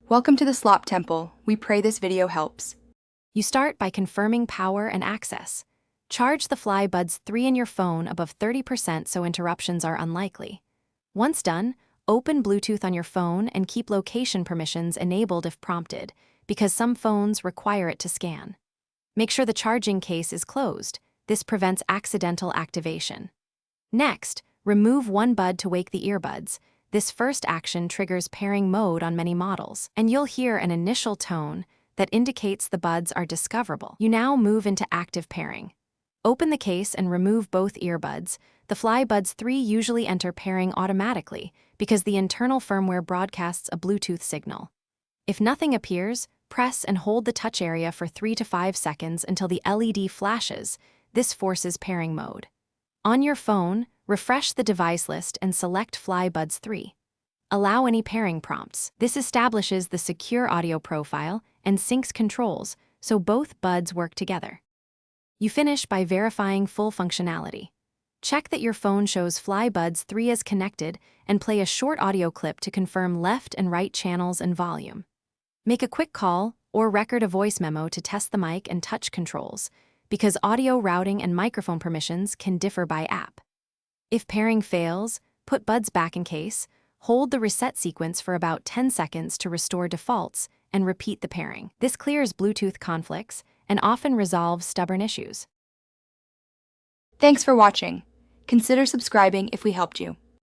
Welcome to the Slop Temple. We pray this video helps. You start by confirming power and access. Charge the Flybuds 3 in your phone above 30% so interruptions are unlikely. Once done, open Bluetooth on your phone and keep location permissions enabled if prompted, because some phones require it to scan. Make sure the charging case is closed. This prevents accidental activation. Next, remove one bud to wake the earbuds. This first action triggers pairing mode on many models, and you'll hear an initial tone that indicates the buds are discoverable. You now move into active pairing. Open the case and remove both earbuds. The Flybuds 3 usually enter pairing automatically because the internal firmware broadcasts a Bluetooth signal. If nothing appears, press and hold the touch area for 3 to 5 seconds until the LED flashes. This forces pairing mode. On your phone, refresh the device list and select Flybuds 3. Allow any pairing prompts. This establishes the secure audio profile and syncs controls so both buds work together. You finish by verifying full functionality. Check that your phone shows Flybuds 3 as connected and play a short audio clip to confirm left and right channels and volume. Make a quick call or record a voice memo to test the mic and touch controls, because audio routing and microphone permissions can differ by app. If pairing fails, put buds back in case, hold the reset sequence for about 10 seconds to restore defaults, and repeat the pairing. This clears Bluetooth conflicts and often resolves stubborn issues. Thanks for watching. Consider subscribing if we helped you.